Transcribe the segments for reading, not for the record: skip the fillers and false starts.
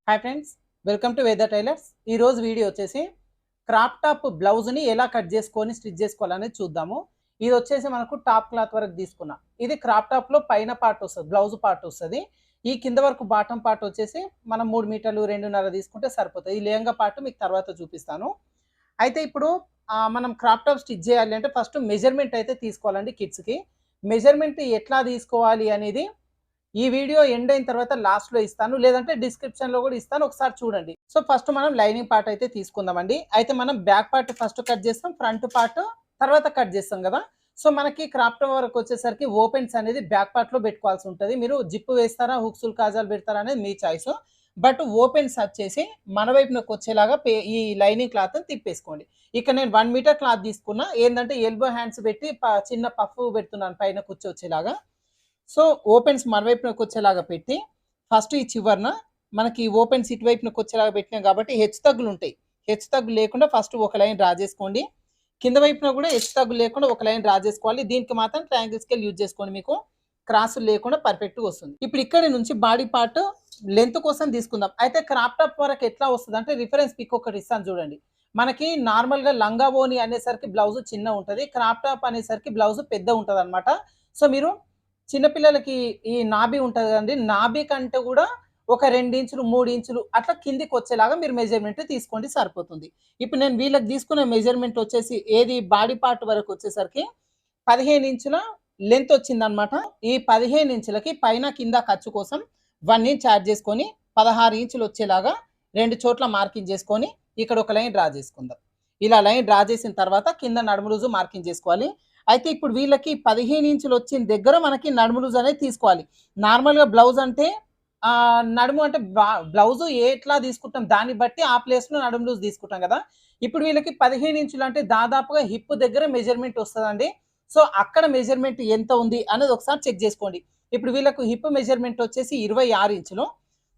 Hi friends, welcome to వేద tailors. ఈరోజు video వచ్చేసి క్రాప్ టాప్ బ్లౌజ్ని ఎలా కట్ చేసుకొని స్టిచ్ చేసుకోవాలనేది చూద్దాము. ఇది వచ్చేసి మనకు టాప్ క్లాత్ వరకు తీసుకున్నా. ఇది క్రాప్ టాప్లో పైన పార్ట్ వస్తుంది, బ్లౌజ్ పార్ట్ వస్తుంది. ఈ కింద వరకు బాటమ్ పార్ట్ వచ్చేసి మనం 3 మీటర్లు 2.5 తీసుకుంటే సరిపోతుంది. ఈ లేంగా పార్ట్ మీకు తర్వాత చూపిస్తాను. అయితే ఇప్పుడు మనం క్రాప్ టాప్ స్టిచ్ చేయాలి అంటే ఫస్ట్ మెజర్మెంట్ అయితే తీసుకోవాలండి. కిడ్స్కి మెజర్మెంట్ ఎట్లా తీసుకోవాలి అనేది ఈ వీడియో ఎండ్ అయిన తర్వాత లాస్ట్లో ఇస్తాను, లేదంటే డిస్క్రిప్షన్లో కూడా ఇస్తాను, ఒకసారి చూడండి. సో ఫస్ట్ మనం లైనింగ్ పార్ట్ అయితే తీసుకుందామండి. అయితే మనం బ్యాక్ పార్ట్ ఫస్ట్ కట్ చేస్తాం, ఫ్రంట్ పార్ట్ తర్వాత కట్ చేస్తాం కదా. సో మనకి క్రాప్ టాప్ వరకు వచ్చేసరికి ఓపెన్స్ అనేది బ్యాక్ పార్ట్లో పెట్టుకోవాల్సి ఉంటుంది. మీరు జిప్ వేస్తారా, హుక్సులు కాజాలు పెడతారా అనేది మీ చాయిస్. బట్ ఓపెన్స్ వచ్చేసి మన వైపునకు వచ్చేలాగా ఈ లైనింగ్ క్లాత్ తిప్పేసుకోండి. ఇక్కడ నేను 1 మీటర్ క్లాత్ తీసుకున్నా. ఏంటంటే ఎల్బో హ్యాండ్స్ పెట్టి చిన్న పఫ్ పెడుతున్నాను పైన కూర్చొచ్చేలాగా. సో ఓపెన్స్ మన వైపునకు వచ్చేలాగా పెట్టి ఫస్ట్ ఈ చివరన మనకి ఓపెన్స్ ఇటువైపునకు వచ్చేలాగా పెట్టినాం కాబట్టి హెచ్చు తగ్గులు ఉంటాయి. హెచ్చు తగ్గులు లేకుండా ఫస్ట్ ఒక లైన్ డ్రా చేసుకోండి. కింద వైపున కూడా హెచ్చు తగ్గులు లేకుండా ఒక లైన్ డ్రా చేసుకోవాలి. దీనికి మాత్రం ట్రయాంగిల్ స్కేల్ యూజ్ చేసుకోండి, మీకు క్రాసులు లేకుండా పర్ఫెక్ట్గా వస్తుంది. ఇప్పుడు ఇక్కడ నుంచి బాడీ పార్ట్ లెంత్ కోసం తీసుకుందాం. అయితే క్రాప్ టాప్ వరకు ఎట్లా వస్తుంది అంటే రిఫరెన్స్ పిక్ ఒకటి ఇస్తాను చూడండి. మనకి నార్మల్గా లంగా ఓని అనేసరికి బ్లౌజ్ చిన్న ఉంటుంది, క్రాప్ టాప్ అనేసరికి బ్లౌజ్ పెద్ద ఉంటుంది అనమాట. సో మీరు చిన్నపిల్లలకి ఈ నాభి ఉంటుంది కదండి, నాభి కంటే కూడా ఒక 2 ఇంచులు 3 ఇంచులు అట్లా కిందికి వచ్చేలాగా మీరు మెజర్మెంట్ తీసుకోండి, సరిపోతుంది. ఇప్పుడు నేను వీళ్ళకి తీసుకునే మెజర్మెంట్ వచ్చేసి ఏది బాడీ పార్ట్ వరకు వచ్చేసరికి 15 ఇంచుల లెంత్ వచ్చిందనమాట. ఈ 15 ఇంచులకి పైన కింద ఖర్చు కోసం 1 ఇంచ్ యాడ్ చేసుకొని 16 ఇంచులు వచ్చేలాగా 2 చోట్ల మార్కింగ్ చేసుకొని ఇక్కడ ఒక లైన్ డ్రా చేసుకుందాం. ఇలా లైన్ డ్రా చేసిన తర్వాత కింద నడుము లూజు మార్కింగ్ చేసుకోవాలి. అయితే ఇప్పుడు వీళ్ళకి 15 ఇంచులు వచ్చిన దగ్గర మనకి నడుము లూజ్ అనేది తీసుకోవాలి. నార్మల్గా బ్లౌజ్ అంటే నడుము అంటే బ్లౌజ్ ఎట్లా తీసుకుంటాం దాన్ని బట్టి ఆ ప్లేస్లో నడుము లూజ్ తీసుకుంటాం కదా. ఇప్పుడు వీళ్ళకి 15 ఇంచులు అంటే దాదాపుగా హిప్ దగ్గర మెజర్మెంట్ వస్తుందండి. సో అక్కడ మెజర్మెంట్ ఎంత ఉంది అనేది ఒకసారి చెక్ చేసుకోండి. ఇప్పుడు వీళ్ళకు హిప్ మెజర్మెంట్ వచ్చేసి 26 ఇంచులు.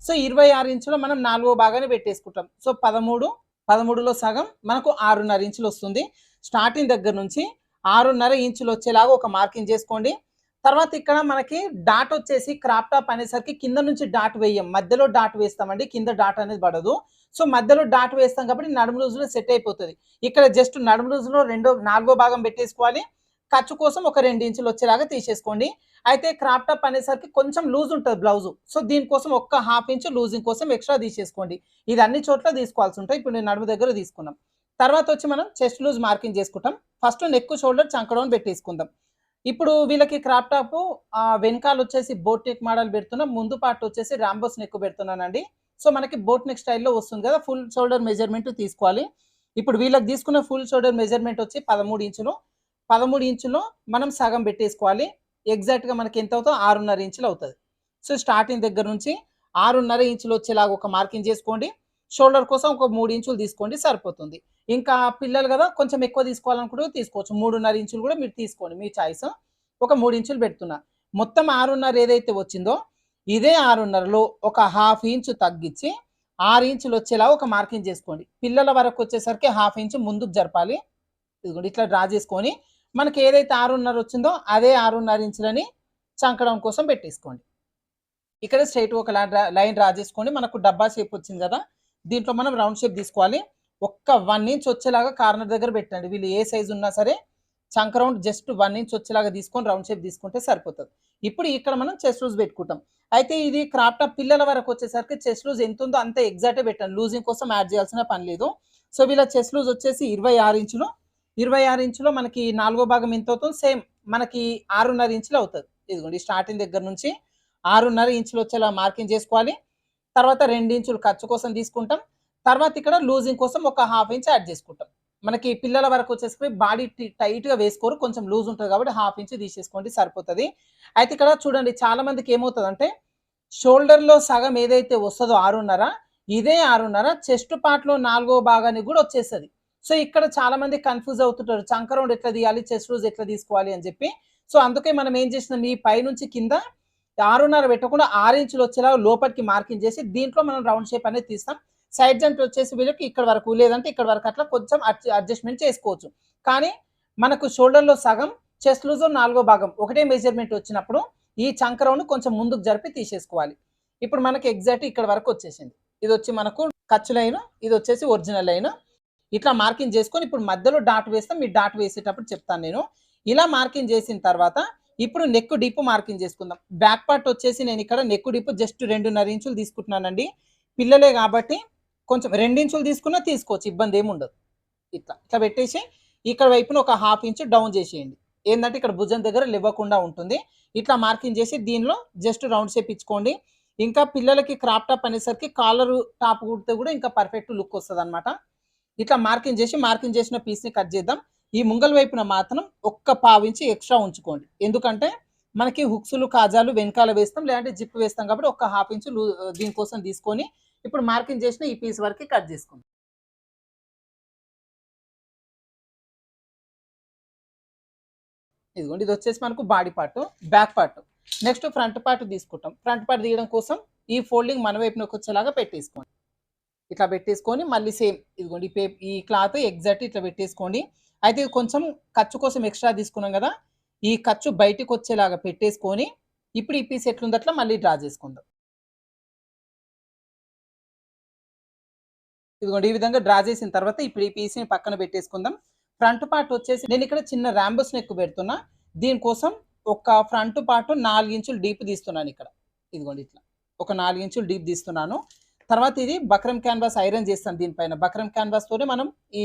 సో 26 ఇంచులో మనం 4వ భాగాన్ని పెట్టేసుకుంటాం. సో 13లో సగం మనకు 6.5 ఇంచులు వస్తుంది. స్టార్టింగ్ దగ్గర నుంచి 6.5 ఇంచులు వచ్చేలాగా ఒక మార్కింగ్ చేసుకోండి. తర్వాత ఇక్కడ మనకి డాట్ వచ్చేసి క్రాప్ టాప్ అనేసరికి కింద నుంచి డాట్ వేయం, మధ్యలో డాట్ వేస్తామండి, కింద డాట్ అనేది పడదు. సో మధ్యలో డాట్ వేస్తాం కాబట్టి నడుము లూజులో సెట్ అయిపోతుంది. ఇక్కడ జస్ట్ నడుము లూజులో 4వ భాగం పెట్టేసుకోవాలి. ఖర్చు కోసం ఒక 2 ఇంచులు వచ్చేలాగా తీసేసుకోండి. అయితే క్రాప్ టాప్ అనేసరికి కొంచెం లూజ్ ఉంటుంది బ్లౌజు. సో దీనికోసం ఒక్క 1/2 ఇంచు లూజింగ్ కోసం ఎక్స్ట్రా తీసేసుకోండి. ఇది అన్ని చోట్ల తీసుకోవాల్సి ఉంటాయి. ఇప్పుడు నేను నడుము దగ్గర తీసుకున్నాం. తర్వాత వచ్చి మనం చెస్ట్ లూజ్ మార్కింగ్ చేసుకుంటాం. ఫస్ట్ నెక్ షోల్డర్ చంకడౌన్ పెట్టేసుకుందాం. ఇప్పుడు వీళ్ళకి క్రాప్ టాప్ వెనకాల వచ్చేసి బోట్ నెక్ మోడల్ పెడుతున్నాం, ముందు పార్ట్ వచ్చేసి రాంబోస్ నెక్ పెడుతున్నానండి. సో మనకి బోట్ నెక్ స్టైల్లో వస్తుంది కదా. ఫుల్ షోల్డర్ మెజర్మెంట్ తీసుకోవాలి. ఇప్పుడు వీళ్ళకి తీసుకున్న ఫుల్ షోల్డర్ మెజర్మెంట్ వచ్చి 13 ఇంచులు. 13 ఇంచులో మనం సగం పెట్టేసుకోవాలి. ఎగ్జాక్ట్గా మనకి ఎంత అవుతుందో 6.5 ఇంచులు అవుతుంది. సో స్టార్టింగ్ దగ్గర నుంచి 6.5 ఇంచులు వచ్చేలాగా ఒక మార్కింగ్ చేసుకోండి. షోల్డర్ కోసం ఒక 3 ఇంచులు తీసుకోండి, సరిపోతుంది. ఇంకా పిల్లలు కదా కొంచెం ఎక్కువ తీసుకోవాలనుకుంటే తీసుకోవచ్చు. 3.5 ఇంచులు కూడా మీరు తీసుకోండి, మీ చాయిస్. ఒక 3 ఇంచులు పెడుతున్నా. మొత్తం 6.5 ఏదైతే వచ్చిందో ఇదే 6.5లో ఒక 1/2 ఇంచు తగ్గించి 6 ఇంచులు వచ్చేలా ఒక మార్కింగ్ చేసుకోండి. పిల్లల వరకు వచ్చేసరికి 1/2 ఇంచు ముందుకు జరపాలి. ఇదిగోండి ఇట్లా డ్రా చేసుకొని మనకి ఏదైతే 6.5 వచ్చిందో అదే 6.5 ఇంచులని చంకడం కోసం పెట్టేసుకోండి. ఇక్కడ స్ట్రైట్ ఒక లైన్ డ్రా చేసుకోండి. మనకు డబ్బా షేప్ వచ్చింది కదా, దీంట్లో మనం రౌండ్ షేప్ తీసుకోవాలి. ఒక్క 1 ఇంచ్ వచ్చేలాగా కార్నర్ దగ్గర పెట్టండి. వీళ్ళు ఏ సైజు ఉన్నా సరే చంక రౌండ్ జస్ట్ 1 ఇంచ్ వచ్చేలాగా తీసుకొని రౌండ్ షేప్ తీసుకుంటే సరిపోతుంది. ఇప్పుడు ఇక్కడ మనం చెస్ట్ లూజ్ పెట్టుకుంటాం. అయితే ఇది క్రాప్ టాప్ పిల్లల వరకు వచ్చేసరికి చెస్ట్ లూజ్ ఎంత ఉందో అంత ఎగ్జాక్టే పెట్టండి, లూజింగ్ కోసం యాడ్ చేయాల్సిన పని లేదు. సో వీళ్ళ చెస్ట్ లూజ్ వచ్చేసి 26 ఇంచులు. 26 ఇంచులో మనకి 4వ భాగం ఎంత అవుతుంది, సేమ్ మనకి 6.5 ఇంచులు అవుతుంది. ఇదిగోండి స్టార్టింగ్ దగ్గర నుంచి 6.5 ఇంచులు వచ్చేలా మార్కింగ్ చేసుకోవాలి. తర్వాత 2 ఇంచులు ఖర్చు కోసం తీసుకుంటాం. తర్వాత ఇక్కడ లూజింగ్ కోసం ఒక 1/2 ఇంచ్ యాడ్ చేసుకుంటాం. మనకి పిల్లల వరకు వచ్చేసి బాడీ టైట్గా వేసుకోరు, కొంచెం లూజ్ ఉంటుంది కాబట్టి 1/2 ఇంచ్ తీసేసుకోండి, సరిపోతుంది. అయితే ఇక్కడ చూడండి చాలా మందికి ఏమవుతుందంటే షోల్డర్లో సగం ఏదైతే వస్తుందో 6.5, ఇదే 6.5 చెస్ట్ పార్ట్లో 4వ భాగానికి కూడా వచ్చేస్తుంది. సో ఇక్కడ చాలా మంది కన్ఫ్యూజ్ అవుతుంటారు, చంక రౌండ్ ఎట్లా తీయాలి, చెస్ట్ లూజ్ ఎట్లా తీసుకోవాలి అని చెప్పి. సో అందుకే మనం ఏం చేసినాం, ఈ పై నుంచి కింద 6.5 పెట్టకుండా 6 ఇంచులు వచ్చేలా లోపలికి మార్కింగ్ చేసి దీంట్లో మనం రౌండ్ షేప్ అనేది తీస్తాం. సైడ్ జంట్ వచ్చేసి వీళ్ళకి ఇక్కడ వరకు, లేదంటే ఇక్కడ వరకు అట్లా కొంచెం అడ్జస్ట్మెంట్ చేసుకోవచ్చు. కానీ మనకు షోల్డర్లో సగం, చెస్ట్ లూజ్ 4వ భాగం ఒకటే మెజర్మెంట్ వచ్చినప్పుడు ఈ చంక రౌండ్ కొంచెం ముందుకు జరిపి తీసేసుకోవాలి. ఇప్పుడు మనకి ఎగ్జాక్ట్ ఇక్కడ వరకు వచ్చేసింది. ఇది వచ్చి మనకు ఖర్చు లైన్, ఇది వచ్చేసి ఒరిజినల్ లైన్. ఇట్లా మార్కింగ్ చేసుకొని ఇప్పుడు మధ్యలో డాట్ వేస్తాం. మీ డాట్ వేసేటప్పుడు చెప్తాను నేను. ఇలా మార్కింగ్ చేసిన తర్వాత ఇప్పుడు నెక్ డీప్ మార్కింగ్ చేసుకుందాం. బ్యాక్ పార్ట్ వచ్చేసి నేను ఇక్కడ నెక్ డీప్ జస్ట్ 2.5 ఇంచులు తీసుకుంటున్నానండి. పిల్లలే కాబట్టి కొంచెం 2 ఇంచులు తీసుకున్నా తీసుకోవచ్చు, ఇబ్బంది ఏమి ఉండదు. ఇట్లా ఇట్లా పెట్టేసి ఇక్కడ వైపున ఒక 1/2 ఇంచు డౌన్ చేసేయండి. ఏంటంటే ఇక్కడ భుజం దగ్గర లేవకుండా ఉంటుంది. ఇట్లా మార్కింగ్ చేసి దీనిలో జస్ట్ రౌండ్ షేప్ ఇచ్చుకోండి. ఇంకా పిల్లలకి క్రాప్ టాప్ అనేసరికి కాలర్ టాప్ కుడితే కూడా ఇంకా పర్ఫెక్ట్ లుక్ వస్తుంది అనమాట. ఇట్లా మార్కింగ్ చేసి మార్కింగ్ చేసిన పీస్ని కట్ చేద్దాం. ఈ ముంగల వైపున మాత్రం ఒక్క 1/2 ఇంచు ఎక్స్ట్రా ఉంచుకోండి. ఎందుకంటే మనకి హుక్స్లు కాజాలు వెనకాల వేస్తాం, లేదంటే జిప్ వేస్తాం కాబట్టి ఒక 1/2 ఇంచు దీనికోసం తీసుకొని ఇప్పుడు మార్కింగ్ చేసిన ఈ పీస్ వరకు కట్ చేసుకుందాం. ఇదిగోండి, ఇది వచ్చేసి మనకు body part, back part. Next front part తీసుకుంటాం. ఫ్రంట్ పార్ట్ తీయడం కోసం ఈ ఫోల్డింగ్ మన వైపునకు వచ్చేలాగా పెట్టేసుకోండి. ఇట్లా పెట్టేసుకొని మళ్ళీ సేమ్ ఇదిగోండి ఈ క్లాత్ ఎగ్జాక్ట్ ఇట్లా పెట్టేసుకోండి. అయితే ఇది కొంచెం ఖర్చు కోసం ఎక్స్ట్రా తీసుకున్నాం కదా, ఈ ఖర్చు బయటకు వచ్చేలాగా పెట్టేసుకొని ఇప్పుడు ఈ పీస్ ఎట్లుంది అట్లా మళ్ళీ డ్రా చేసుకుందాం. ఇదిగోండి, ఈ విధంగా డ్రా చేసిన తర్వాత ఇప్పుడు ఈ పీస్ని పక్కన పెట్టేసుకుందాం. ఫ్రంట్ పార్ట్ వచ్చేసి నేను ఇక్కడ చిన్న ర్యాంబోస్ నెక్ పెడుతున్నా. దీనికోసం ఒక ఫ్రంట్ పార్ట్ 4 ఇంచులు డీప్ తీస్తున్నాను ఇక్కడ. ఇదిగోండి ఇట్లా ఒక 4 ఇంచులు డీప్ తీస్తున్నాను. తర్వాత ఇది బక్రమ్ క్యాన్వాస్ ఐరన్ చేస్తాను. దీనిపైన బక్రమ్ క్యాన్వాస్ తోనే మనం ఈ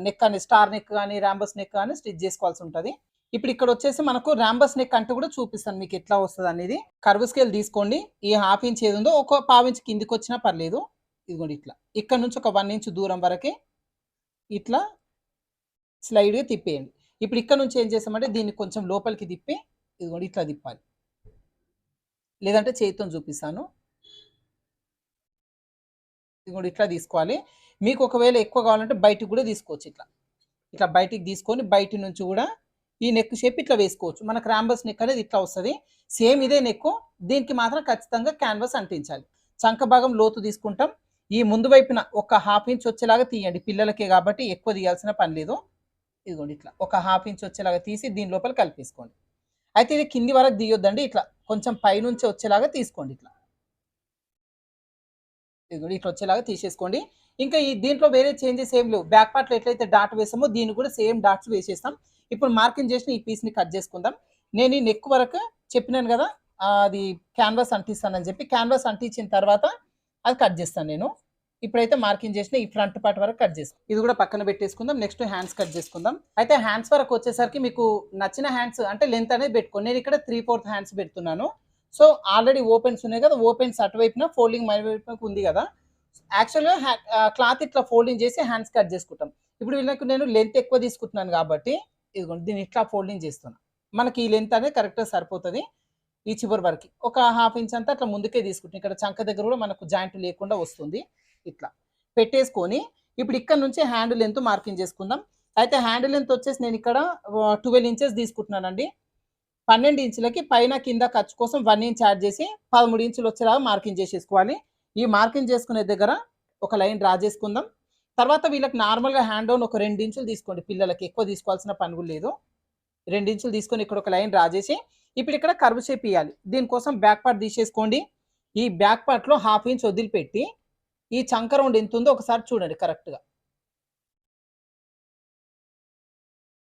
నెక్ అని స్టార్ నెక్ కానీ ర్యాంబోస్ నెక్ కానీ స్టిచ్ చేసుకోవాల్సి ఉంటుంది. ఇప్పుడు ఇక్కడ వచ్చేసి మనకు ర్యాంబోస్ నెక్ అంటే కూడా చూపిస్తాను మీకు ఎట్లా వస్తుంది అనేది. కర్వ్ స్కేల్ తీసుకోండి. ఈ 1/2 ఇంచ్ ఏది ఉందో ఒక 1/2 ఇంచ్ కిందికి వచ్చినా పర్లేదు. ఇదిగోండి ఇట్లా ఇక్కడ నుంచి ఒక 1 ఇంచ్ దూరం వరకే ఇట్లా స్లైడ్గా తిప్పేయండి. ఇప్పుడు ఇక్కడ నుంచి ఏం చేస్తామంటే దీన్ని కొంచెం లోపలికి తిప్పి ఇదిగోండి ఇట్లా తిప్పాలి, లేదంటే చేతితో చూపిస్తాను. ఇదిగోండి ఇట్లా తీసుకోవాలి. మీకు ఒకవేళ ఎక్కువ కావాలంటే బయటికి కూడా తీసుకోవచ్చు. ఇట్లా ఇట్లా బయటికి తీసుకొని బయటి నుంచి కూడా ఈ నెక్ షేప్ ఇట్లా వేసుకోవచ్చు. మనకు ర్యాంబస్ నెక్ అనేది ఇట్లా వస్తుంది. సేమ్ ఇదే నెక్, దీనికి మాత్రం ఖచ్చితంగా క్యాన్వాస్ అంటించాలి. చంక భాగం లోతు తీసుకుంటాం. ఈ ముందు వైపున ఒక 1/2 ఇంచ్ వచ్చేలాగా తీయండి. పిల్లలకే కాబట్టి ఎక్కువ తీయాల్సిన పని లేదు. ఇదిగోండి ఇట్లా ఒక 1/2 ఇంచ్ వచ్చేలాగా తీసి దీని లోపల కలిపేసుకోండి. అయితే ఇది కింది వరకు తీయొద్దండి, ఇట్లా కొంచెం పైనుంచి వచ్చేలాగా తీసుకోండి. ఇట్లా ఇదిగోండి ఇట్లా వచ్చేలాగా తీసేసుకోండి. ఇంకా ఈ దీంట్లో వేరే చేంజెస్ ఏం లేవు. బ్యాక్ పార్ట్లో ఎట్లయితే డాట్ వేసామో దీన్ని కూడా సేమ్ డాట్స్ వేసేస్తాం. ఇప్పుడు మార్కింగ్ చేసిన ఈ పీస్ని కట్ చేసుకుందాం. నేను ఈ నెక్ వరకు చెప్పినాను కదా, అది క్యాన్వాస్ అంటిస్తానని చెప్పి, క్యాన్వాస్ అంటించిన తర్వాత అది కట్ చేస్తాను నేను. ఇప్పుడైతే మార్కింగ్ చేసిన ఈ ఫ్రంట్ పార్ట్ వరకు కట్ చేసుకుందాం. ఇది కూడా పక్కన పెట్టేసుకుందాం. నెక్స్ట్ హ్యాండ్స్ కట్ చేసుకుందాం. అయితే హ్యాండ్స్ వరకు వచ్చేసరికి మీకు నచ్చిన హ్యాండ్స్ అంటే లెంత్ అనేది పెట్టుకోండి. నేను ఇక్కడ 3/4 హ్యాండ్స్ పెడుతున్నాను. సో ఆల్రెడీ ఓపెన్స్ ఉన్నాయి కదా, ఓపెన్స్ అటువైపున ఫోల్డింగ్ మన వైపున ఉంది కదా. యాక్చువల్గా క్లాత్ ఇట్లా ఫోల్డింగ్ చేసి హ్యాండ్స్ కట్ చేసుకుంటాం. ఇప్పుడు వీళ్ళకి నేను లెంత్ ఎక్కువ తీసుకుంటున్నాను కాబట్టి ఇదిగోండి దీన్ని ఇట్లా ఫోల్డింగ్ చేస్తున్నాను. మనకి ఈ లెంత్ అనేది కరెక్ట్గా సరిపోతుంది. ఈ చివరి వరకు ఒక 1/2 ఇంచ్ అంతా అట్లా ముందుకే తీసుకుంటాం. ఇక్కడ చంక దగ్గర కూడా మనకు జాయింట్ లేకుండా వస్తుంది. ఇట్లా పెట్టేసుకొని ఇప్పుడు ఇక్కడ నుంచి హ్యాండ్ లెంత్ మార్కింగ్ చేసుకుందాం. అయితే హ్యాండ్ లెంత్ వచ్చేసి నేను ఇక్కడ 12 ఇంచెస్ తీసుకుంటున్నానండి. 12 ఇంచులకి పైన కింద ఖర్చు కోసం 1 ఇంచ్ యాడ్ చేసి 13 ఇంచులు వచ్చేలాగా మార్కింగ్ చేసేసుకోవాలి. ఈ మార్కింగ్ చేసుకునే దగ్గర ఒక లైన్ డ్రా చేసుకుందాం. తర్వాత వీళ్ళకి నార్మల్గా హ్యాండ్ డౌన్ ఒక 2 ఇంచులు తీసుకోండి. పిల్లలకి ఎక్కువ తీసుకోవాల్సిన పని కూడా లేదు. 2 ఇంచులు తీసుకొని ఇక్కడ ఒక లైన్ డ్రా చేసి ఇప్పుడు ఇక్కడ కర్వ్ షేప్ ఇవ్వాలి. దీనికోసం బ్యాక్ పార్ట్ తీసేసుకోండి. ఈ బ్యాక్ పార్ట్లో 1/2 ఇంచ్ వదిలిపెట్టి ఈ చంక రౌండ్ ఎంత ఉందో ఒకసారి చూడండి కరెక్ట్గా.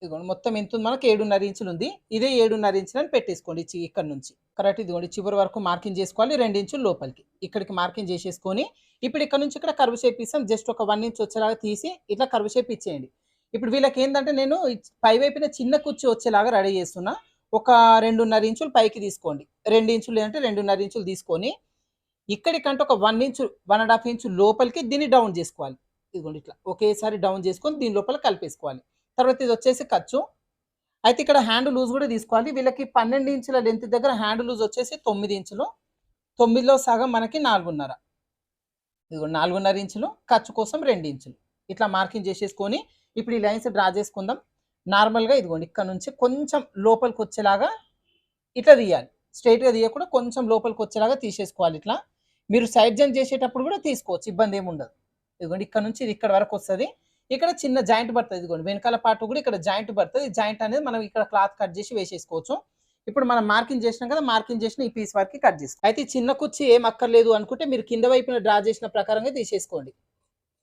ఇదిగోండి మొత్తం ఎంత ఉంది మనకు 7.5 ఇంచులు ఉంది. ఇదే 7.5 ఇంచులని పెట్టేసుకోండి ఇక్కడ నుంచి కరెక్ట్. ఇదిగోండి చివరి వరకు మార్కింగ్ చేసుకోవాలి. 2 ఇంచులు లోపలికి ఇక్కడికి మార్కింగ్ చేసేసుకొని ఇప్పుడు ఇక్కడ నుంచి ఇక్కడ కర్వ్ షేప్ ఇస్తాం. జస్ట్ ఒక 1 ఇంచ్ వచ్చేలాగా తీసి ఇట్లా కర్వ్ షేప్ ఇచ్చేయండి. ఇప్పుడు వీళ్ళకి ఏంటంటే నేను పై వైపున చిన్న కుర్చీ వచ్చేలాగా రెడీ చేస్తున్నా. ఒక 2.5 ఇంచులు పైకి తీసుకోండి. 2 ఇంచులు అంటే 2.5 ఇంచులు తీసుకొని ఇక్కడికంటే ఒక 1 ఇంచు 1.5 ఇంచు లోపలికి దీన్ని డౌన్ చేసుకోవాలి. ఇదిగోండి ఇట్లా ఒకేసారి డౌన్ చేసుకొని దీని లోపల కలిపేసుకోవాలి. తర్వాత ఇది వచ్చేసి ఖర్చు. అయితే ఇక్కడ హ్యాండ్ లూజ్ కూడా తీసుకోవాలి. వీళ్ళకి 12 ఇంచుల లెంత్ దగ్గర హ్యాండ్ లూజ్ వచ్చేసి 9 ఇంచులు. 9లో సగం మనకి 4.5. ఇదిగోండి 4.5 ఇంచులు. ఖర్చు కోసం 2 ఇంచులు. ఇట్లా మార్కింగ్ చేసేసుకొని ఇప్పుడు ఈ లైన్స్ డ్రా చేసుకుందాం. నార్మల్గా ఇదిగోండి ఇక్కడ నుంచి కొంచెం లోపలికి వచ్చేలాగా ఇట్లా తీయాలి. స్ట్రైట్గా తీయకుండా కొంచెం లోపలికి వచ్చేలాగా తీసేసుకోవాలి. ఇట్లా మీరు సైడ్ జంప్ చేసేటప్పుడు కూడా తీసుకోవచ్చు, ఇబ్బంది ఏమి ఉండదు. ఇదిగోండి ఇక్కడ నుంచి ఇది ఇక్కడ వరకు వస్తుంది. ఇక్కడ చిన్న జాయింట్ పడుతుంది. ఇదిగోండి వెనకాల పార్ట్ కూడా ఇక్కడ జాయింట్ పడుతుంది. జాయింట్ అనేది మనం ఇక్కడ క్లాత్ కట్ చేసి వేసేసుకోవచ్చు. ఇప్పుడు మనం మార్కింగ్ చేసినాం కదా, మార్కింగ్ చేసిన ఈ పీస్ వరకు కట్ చేస్తాం. అయితే చిన్న కుర్చీ ఏం అక్కర్లేదు అనుకుంటే మీరు కింద వైపున డ్రా చేసిన ప్రకారంగా తీసేసుకోండి.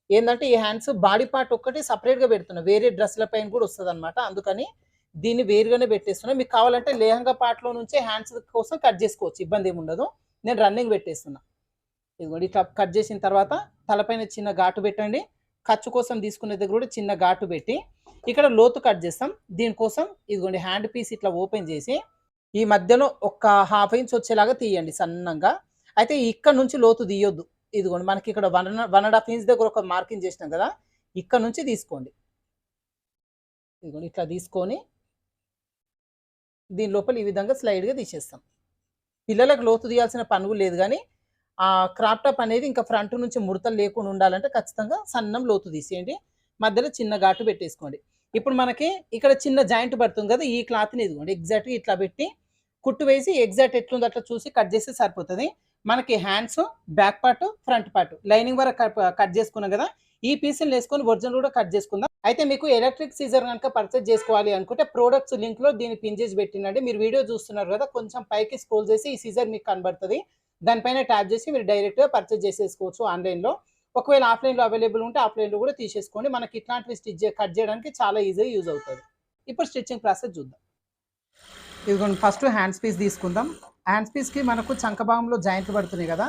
ఏంటంటే ఈ హ్యాండ్స్ బాడీ పార్ట్ ఒక్కటి సపరేట్గా పెడుతున్నా, వేరే డ్రెస్ల పైన కూడా వస్తుంది అనమాట. అందుకని దీన్ని వేరుగానే పెట్టేస్తున్నా. మీకు కావాలంటే లేహంగా పార్ట్లో నుంచే హ్యాండ్స్ కోసం కట్ చేసుకోవచ్చు, ఇబ్బంది ఏమి ఉండదు. నేను రన్నింగ్ పెట్టేస్తున్నా. ఇదిగోండి ఇట్లా కట్ చేసిన తర్వాత తలపైన చిన్న ఘాటు పెట్టండి. ఖర్చు కోసం తీసుకునే దగ్గర కూడా చిన్న ఘాటు పెట్టి ఇక్కడ లోతు కట్ చేస్తాం. దీనికోసం ఇదిగోండి హ్యాండ్ పీస్ ఇట్లా ఓపెన్ చేసి ఈ మధ్యలో ఒక 1/2 ఇంచ్ వచ్చేలాగా తీయండి సన్నంగా. అయితే ఇక్కడ నుంచి లోతు తీయొద్దు. ఇదిగోండి మనకి ఇక్కడ 1.5 ఇంచ్ దగ్గర ఒక మార్కింగ్ చేసినాం కదా, ఇక్కడ నుంచి తీసుకోండి. ఇదిగోండి ఇట్లా తీసుకొని దీని లోపల ఈ విధంగా స్లైడ్గా తీసేస్తాం. పిల్లలకు లోతు తీయాల్సిన పనులు లేదు, కానీ ఆ క్రాప్ టాప్ అనేది ఇంకా ఫ్రంట్ నుంచి ముడతలు లేకుండా ఉండాలంటే ఖచ్చితంగా సన్నం లోతు తీసేయండి. మధ్యలో చిన్న ఘాటు పెట్టేసుకోండి. ఇప్పుడు మనకి ఇక్కడ చిన్న జాయింట్ పడుతుంది కదా, ఈ క్లాత్ని ఇదిగోండి ఎగ్జాక్ట్గా ఇట్లా పెట్టి కుట్టు వేసి ఎగ్జాక్ట్ ఎట్లుందో అట్లా చూసి కట్ చేస్తే సరిపోతుంది. మనకి hands, back part, front part lining వరకు కట్ చేసుకున్నాం కదా, ఈ పీసులు వేసుకొని ఒరిజినల్ కూడా కట్ చేసుకుందాం. అయితే మీకు ఎలక్ట్రిక్ సీజర్ కనుక పర్చేజ్ చేసుకోవాలి అనుకుంటే ప్రోడక్ట్స్ లింక్లో దీన్ని పిన్ చేసి పెట్టినండి. మీరు వీడియో చూస్తున్నారు కదా, కొంచెం పైకి స్క్రోల్ చేసి ఈ సీజర్ మీకు కనబడుతుంది. దానిపైన ట్యాప్ చేసి మీరు డైరెక్ట్గా పర్చేజ్ చేసేసుకోవచ్చు ఆన్లైన్లో. ఒకవేళ ఆఫ్లైన్లో అవైలబుల్ ఉంటే ఆఫ్లైన్లో కూడా తీసేసుకోండి. మనకి ఇట్లాంటివి కట్ చేయడానికి చాలా ఈజీగా యూజ్ అవుతుంది. ఇప్పుడు స్టిచ్చింగ్ ప్రాసెస్ చూద్దాం. ఇదిగోండి ఫస్ట్ హ్యాండ్స్ పీస్ తీసుకుందాం. హ్యాండ్స్ పీస్కి మనకు చంక భాగంలో జాయింట్లు పడుతున్నాయి కదా,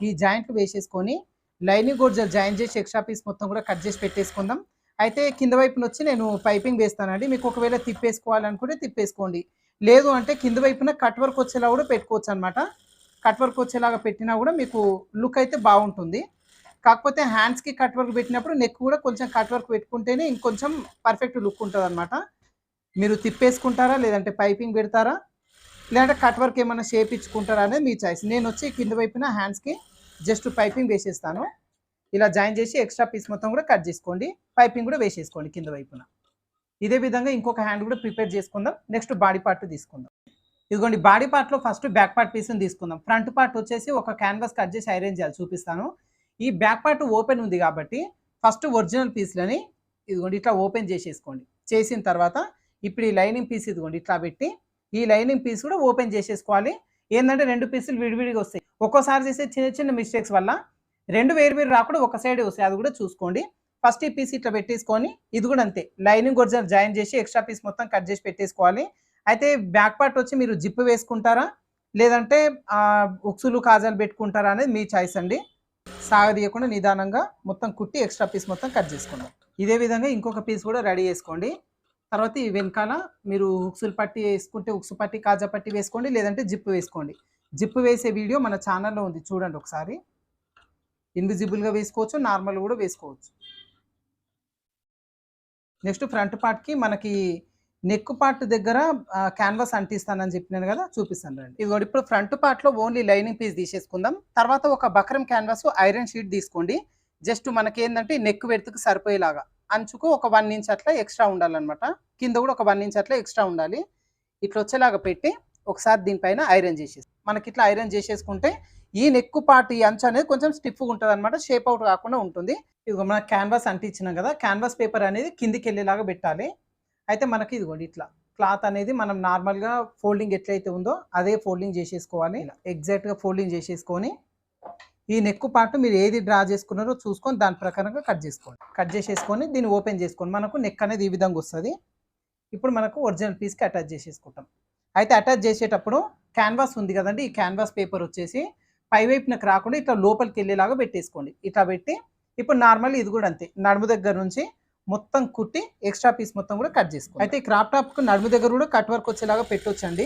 ఈ జాయింట్లు వేసేసుకొని లైనింగ్ కూడా జాయిన్ చేసి ఎక్స్ట్రా పీస్ మొత్తం కూడా కట్ చేసి పెట్టేసుకుందాం. అయితే కింద వైపున వచ్చి నేను పైపింగ్ వేస్తానండి. మీకు ఒకవేళ తిప్పేసుకోవాలనుకుంటే తిప్పేసుకోండి, లేదు అంటే కింద వైపున కట్ వర్క్ వచ్చేలా కూడా పెట్టుకోవచ్చు అనమాట. కట్ వర్క్ వచ్చేలాగా పెట్టినా కూడా మీకు లుక్ అయితే బాగుంటుంది. కాకపోతే హ్యాండ్స్కి కట్ వర్క్ పెట్టినప్పుడు నెక్ కూడా కొంచెం కట్ వర్క్ పెట్టుకుంటేనే ఇంకొంచెం పర్ఫెక్ట్ లుక్ ఉంటుంది అనమాట. మీరు తిప్పేసుకుంటారా, లేదంటే పైపింగ్ పెడతారా, లేదంటే కట్ వర్క్ ఏమైనా షేప్ ఇచ్చుకుంటారా అనేది మీ చాయిస్. నేను వచ్చి కింద వైపున హ్యాండ్స్కి జస్ట్ పైపింగ్ వేసేస్తాను. ఇలా జాయిన్ చేసి ఎక్స్ట్రా పీస్ మొత్తం కూడా కట్ చేసుకోండి, పైపింగ్ కూడా వేసేసుకోండి కింద వైపున. ఇదే విధంగా ఇంకొక హ్యాండ్ కూడా ప్రిపేర్ చేసుకుందాం. నెక్స్ట్ బాడీ పార్ట్ తీసుకుందాం. ఇదిగోండి బాడీ పార్ట్లో ఫస్ట్ బ్యాక్ పార్ట్ పీస్ని తీసుకుందాం. ఫ్రంట్ పార్ట్ వచ్చేసి ఒక క్యాన్వాస్ కట్ చేసి ఐరన్ చేయాలి, చూపిస్తాను. ఈ బ్యాక్ పార్ట్ ఓపెన్ ఉంది కాబట్టి ఫస్ట్ ఒరిజినల్ పీస్లని ఇదిగోండి ఇట్లా ఓపెన్ చేసేసుకోండి. చేసిన తర్వాత ఇప్పుడు ఈ లైనింగ్ పీస్ ఇదిగోండి ఇట్లా పెట్టి ఈ లైనింగ్ పీస్ కూడా ఓపెన్ చేసేసుకోవాలి. ఏంటంటే 2 పీసులు విడివిడిగా వస్తాయి. ఒక్కోసారి చేసే చిన్న చిన్న మిస్టేక్స్ వల్ల 2 వేరు రాకుండా ఒక సైడే వస్తాయి, అది కూడా చూసుకోండి. ఫస్ట్ ఈ పీస్ ఇట్లా పెట్టేసుకొని ఇది కూడా అంతే లైనింగ్ ఒరిజినల్ జాయిన్ చేసి ఎక్స్ట్రా పీస్ మొత్తం కట్ చేసి పెట్టేసుకోవాలి. అయితే బ్యాక్ పార్ట్ వచ్చి మీరు జిప్ వేసుకుంటారా, లేదంటే ఉక్సులు కాజాలు పెట్టుకుంటారా అనేది మీ చాయిస్ అండి. సాగదీయకుండా నిదానంగా మొత్తం కుట్టి ఎక్స్ట్రా పీస్ మొత్తం కట్ చేసుకుందాం. ఇదే విధంగా ఇంకొక పీస్ కూడా రెడీ చేసుకోండి. తర్వాత ఈ వెనకాల మీరు ఉక్సులు పట్టి వేసుకుంటే ఉక్సు పట్టి కాజా పట్టి వేసుకోండి, లేదంటే జిప్పు వేసుకోండి. జిప్పు వేసే వీడియో మన ఛానల్లో ఉంది, చూడండి ఒకసారి. ఇన్విజిబుల్గా వేసుకోవచ్చు, నార్మల్ కూడా వేసుకోవచ్చు. నెక్స్ట్ ఫ్రంట్ పార్ట్కి మనకి నెక్ పార్ట్ దగ్గర క్యాన్వాస్ అంటిస్తానని చెప్పినాను కదా, చూపిస్తాను రండి. ఇదిగోండి ఇప్పుడు ఫ్రంట్ పార్ట్లో ఓన్లీ లైనింగ్ పీస్ తీసేసుకుందాం. తర్వాత ఒక బక్రం క్యాన్వాస్ ఐరన్ షీట్ తీసుకోండి. జస్ట్ మనకి ఏంటంటే నెక్ వెడతకు సరిపోయేలాగా అంచుకు ఒక 1 ఇంచ్ అట్లా ఎక్స్ట్రా ఉండాలన్నమాట. కింద కూడా ఒక 1 ఇంచ్ అట్లా ఎక్స్ట్రా ఉండాలి. ఇట్లా వచ్చేలాగా పెట్టి ఒకసారి దీనిపైన ఐరన్ చేసేసి మనకి ఇట్లా ఐరన్ చేసేసుకుంటే ఈ నెక్ పార్ట్ ఈ అంచు అనేది కొంచెం స్టిఫ్గా ఉంటుంది అనమాట, షేప్ అవుట్ కాకుండా ఉంటుంది. ఇదిగో మన క్యాన్వాస్ అంటించినాం కదా, క్యాన్వాస్ పేపర్ అనేది కిందికి వెళ్ళేలాగా పెట్టాలి. అయితే మనకి ఇదిగోండి ఇట్లా క్లాత్ అనేది మనం నార్మల్గా ఫోల్డింగ్ ఎట్లయితే ఉందో అదే ఫోల్డింగ్ చేసేసుకోవాలి. ఇలా ఎగ్జాక్ట్గా ఫోల్డింగ్ చేసేసుకొని ఈ నెక్ పార్ట్ మీరు ఏది డ్రా చేసుకున్నారో చూసుకొని దాని ప్రకారంగా కట్ చేసుకోండి. కట్ చేసేసుకొని దీన్ని ఓపెన్ చేసుకోండి. మనకు నెక్ అనేది ఈ విధంగా వస్తుంది. ఇప్పుడు మనకు ఒరిజినల్ పీస్కి అటాచ్ చేసేసుకుంటాం. అయితే అటాచ్ చేసేటప్పుడు క్యాన్వాస్ ఉంది కదండి, ఈ క్యాన్వాస్ పేపర్ వచ్చేసి పైవైపునకు రాకుండా ఇట్లా లోపలికి వెళ్ళేలాగా పెట్టేసుకోండి. ఇట్లా పెట్టి ఇప్పుడు నార్మల్ ఇది కూడా అంతే నడుము దగ్గర నుంచి మొత్తం కుట్టి ఎక్స్ట్రా పీస్ మొత్తం కూడా కట్ చేసుకోండి. అయితే ఈ క్రాప్ టాప్కు నడుము దగ్గర కూడా కట్ వర్క్ వచ్చేలాగా పెట్టొచ్చండి.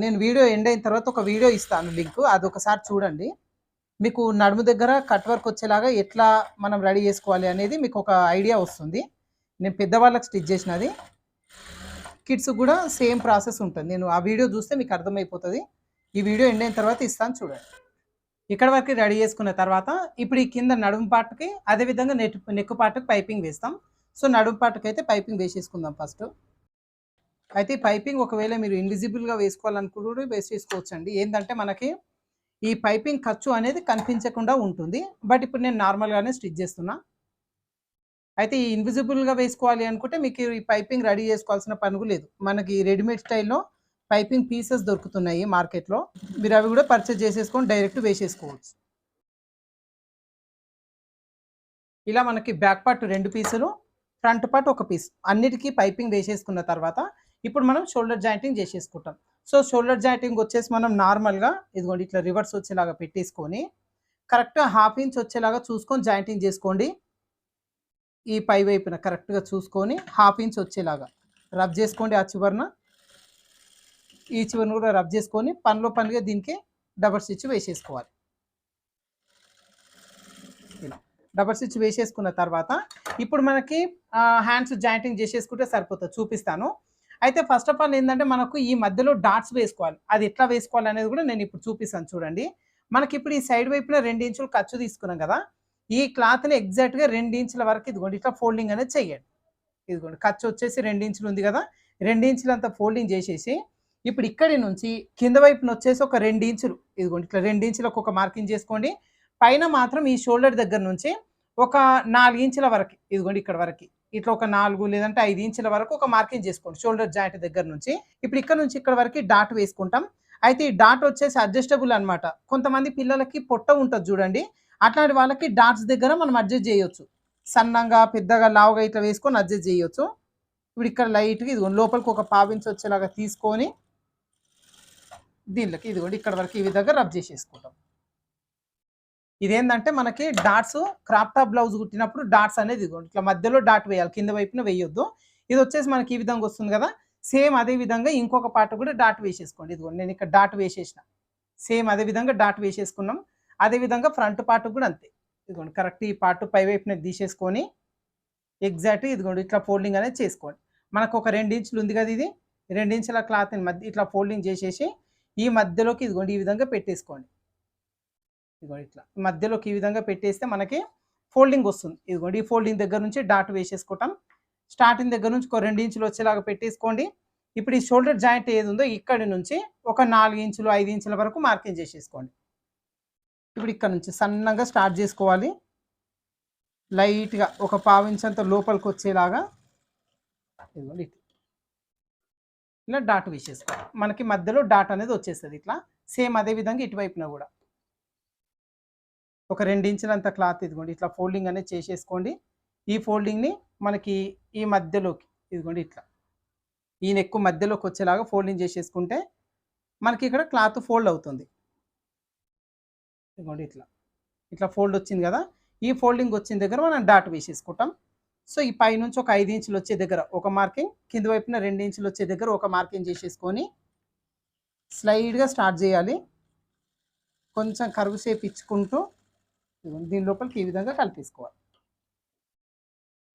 నేను వీడియో ఎండ్ అయిన తర్వాత ఒక వీడియో ఇస్తాను లింక్, అది ఒకసారి చూడండి. మీకు నడుము దగ్గర కట్ వర్క్ వచ్చేలాగా ఎట్లా మనం రెడీ చేసుకోవాలి అనేది మీకు ఒక ఐడియా వస్తుంది. నేను పెద్దవాళ్ళకి స్టిచ్ చేసినది, కిడ్స్ కూడా సేమ్ ప్రాసెస్ ఉంటుంది. నేను ఆ వీడియో చూస్తే మీకు అర్థమైపోతుంది. ఈ వీడియో ఎండ్ అయిన తర్వాత ఇస్తాను, చూడండి. ఇక్కడ వరకు రెడీ చేసుకున్న తర్వాత ఇప్పుడు ఈ కింద నడుము పార్ట్కి అదేవిధంగా నెక్ పార్ట్కి పైపింగ్ వేస్తాం. సో నడుము పార్ట్కి అయితే పైపింగ్ వేసేసుకుందాం ఫస్ట్. అయితే ఈ పైపింగ్ ఒకవేళ మీరు ఇన్విజిబుల్గా వేసుకోవాలనుకుంటే వేసేసుకోవచ్చు అండి. ఏంటంటే మనకి ఈ పైపింగ్ ఖర్చు అనేది కనిపించకుండా ఉంటుంది. బట్ ఇప్పుడు నేను నార్మల్గానే స్టిచ్ చేస్తున్నా. అయితే ఈ ఇన్విజిబుల్గా వేసుకోవాలి అనుకుంటే మీకు ఈ పైపింగ్ రెడీ చేసుకోవాల్సిన పని లేదు. మనకి రెడీమేడ్ స్టైల్లో పైపింగ్ పీసెస్ దొరుకుతున్నాయి మార్కెట్లో, మీరు అవి కూడా పర్చేజ్ చేసేసుకొని డైరెక్ట్ వేసేసుకోవచ్చు. ఇలా మనకి బ్యాక్ పార్ట్ 2 పీసులు, ఫ్రంట్ పార్ట్ 1 పీస్ అన్నిటికీ పైపింగ్ వేసేసుకున్న తర్వాత ఇప్పుడు మనం షోల్డర్ జాయింటింగ్ చేసేసుకుంటాం. సో షోల్డర్ జాయింటింగ్ వచ్చేసి మనం నార్మల్గా ఇదిగోండి ఇట్లా రివర్స్ వచ్చేలాగా పెట్టేసుకొని కరెక్ట్గా 1/2 ఇంచ్ వచ్చేలాగా చూసుకొని జాయింటింగ్ చేసుకోండి. ఈ పై వైపున కరెక్ట్గా చూసుకొని 1/2 ఇంచ్ వచ్చేలాగా రబ్ చేసుకోండి. ఆ చివరన ఈ చివరను కూడా రబ్ చేసుకొని పనిగా దీనికి డబల్ స్టిచ్ వేసేసుకోవాలి. ఇలా డబల్ స్టిచ్ వేసేసుకున్న తర్వాత ఇప్పుడు మనకి హ్యాండ్స్ జాయింటింగ్ చేసేసుకుంటే సరిపోతుంది, చూపిస్తాను. అయితే ఫస్ట్ ఆఫ్ ఆల్ ఏంటంటే మనకు ఈ మధ్యలో డాట్స్ వేసుకోవాలి. అది ఎట్లా వేసుకోవాలి అనేది కూడా నేను ఇప్పుడు చూపిస్తాను చూడండి. మనకి ఇప్పుడు ఈ సైడ్ వైపున 2 ఇంచులు ఖర్చు తీసుకున్నాం కదా, ఈ క్లాత్ని ఎగ్జాక్ట్గా 2 ఇంచుల వరకు ఇదిగోండి ఇట్లా ఫోల్డింగ్ అనేది చెయ్యండి. ఇదిగోండి ఖర్చు వచ్చేసి 2 ఇంచులు ఉంది కదా, 2 ఇంచులు అంతా ఫోల్డింగ్ చేసేసి ఇప్పుడు ఇక్కడి నుంచి కింద వైపున వచ్చేసి ఒక 2 ఇంచులు ఇదిగోండి ఇట్లా 2 ఇంచులకు ఒక మార్కింగ్ చేసుకోండి. పైన మాత్రం ఈ షోల్డర్ దగ్గర నుంచి ఒక 4 ఇంచుల వరకు ఇదిగోండి ఇక్కడ వరకు ఇట్లా ఒక 4 లేదంటే 5 ఇంచుల వరకు ఒక మార్కింగ్ చేసుకోండి షోల్డర్ జాయింట్ దగ్గర నుంచి. ఇప్పుడు ఇక్కడ నుంచి ఇక్కడ వరకు డాట్ వేసుకుంటాం. అయితే ఈ డాట్ వచ్చేసి అడ్జస్టబుల్ అనమాట. కొంతమంది పిల్లలకి పొట్ట ఉంటుంది చూడండి, అట్లాంటి వాళ్ళకి డాట్స్ దగ్గర మనం అడ్జస్ట్ చేయొచ్చు. సన్నంగా పెద్దగా లావుగా ఇట్లా వేసుకొని అడ్జస్ట్ చేయొచ్చు. ఇప్పుడు ఇక్కడ లైట్గా ఇదిగోండి లోపలికి ఒక 1/2 ఇంచ్ వచ్చేలాగా తీసుకొని దీనిలోకి ఇదిగోండి ఇక్కడ వరకు ఈ విధంగా రబ్ చేసేసుకుంటాం. ఇదేంటంటే మనకి డాట్స్ క్రాప్ టాప్ బ్లౌజ్ కుట్టినప్పుడు డాట్స్ అనేది ఇదిగోండి ఇట్లా మధ్యలో డాట్ వేయాలి, కింద వైపున వేయొద్దు. ఇది వచ్చేసి మనకి ఈ విధంగా వస్తుంది కదా, సేమ్ అదే విధంగా ఇంకొక పార్ట్ కూడా డాట్ వేసేసుకోండి. ఇదిగోండి నేను ఇక్కడ డాట్ వేసేసిన, సేమ్ అదే విధంగా డాట్ వేసేసుకున్నాం. అదేవిధంగా ఫ్రంట్ పార్ట్ కూడా అంతే. ఇదిగోండి కరెక్ట్ ఈ పార్ట్ పై వైపున తీసేసుకొని ఎగ్జాక్ట్ ఇదిగోండి ఇట్లా ఫోల్డింగ్ అనేది చేసుకోండి. మనకు ఒక 2 ఇంచులు ఉంది కదా, ఇది 2 ఇంచుల క్లాత్ని మధ్య ఇట్లా ఫోల్డింగ్ చేసేసి ఈ మధ్యలోకి ఇదిగోండి ఈ విధంగా పెట్టేసుకోండి. ఇదిగోండి ఇట్లా మధ్యలోకి ఈ విధంగా పెట్టేస్తే మనకి ఫోల్డింగ్ వస్తుంది. ఇదిగోండి ఈ ఫోల్డింగ్ దగ్గర నుంచి డాట్ వేసేసుకుంటాం. స్టార్టింగ్ దగ్గర నుంచి ఒక 2 ఇంచులు వచ్చేలాగా పెట్టేసుకోండి. ఇప్పుడు ఈ షోల్డర్ జాయింట్ ఏది ఉందో ఇక్కడి నుంచి ఒక 4 ఇంచులు 5 ఇంచుల వరకు మార్కింగ్ చేసేసుకోండి. ఇప్పుడు ఇక్కడ నుంచి సన్నగా స్టార్ట్ చేసుకోవాలి. లైట్గా ఒక 1/2 ఇంచ్ అంత లోపలికి వచ్చేలాగా ఇదిగోండి ఇలా డాట్ వేసేసుకోవాలి. మనకి మధ్యలో డాట్ అనేది వచ్చేస్తుంది. ఇట్లా సేమ్ అదే విధంగా ఇటువైపున కూడా ఒక 2 ఇంచులంత క్లాత్ ఇదిగోండి ఇట్లా ఫోల్డింగ్ అనేది చేసేసుకోండి. ఈ ఫోల్డింగ్ని మనకి ఈ మధ్యలోకి ఇదిగోండి ఇట్లా ఈ నెక్ మధ్యలోకి వచ్చేలాగా ఫోల్డింగ్ చేసేసుకుంటే మనకి ఇక్కడ క్లాత్ ఫోల్డ్ అవుతుంది. ఇదిగోండి ఇట్లా ఇట్లా ఫోల్డ్ వచ్చింది కదా, ఈ ఫోల్డింగ్ వచ్చిన దగ్గర మనం డాట్ వేసేసుకుంటాం. సో ఈ పై నుంచి ఒక 5 ఇంచులు వచ్చే దగ్గర ఒక మార్కింగ్, కింద వైపున 2 ఇంచులు వచ్చే దగ్గర ఒక మార్కింగ్ చేసేసుకొని స్లైడ్గా స్టార్ట్ చేయాలి. కొంచెం కరువు షేప్ ఇచ్చుకుంటూ దీని లోపలికి ఈ విధంగా కలిపేసుకోవాలి.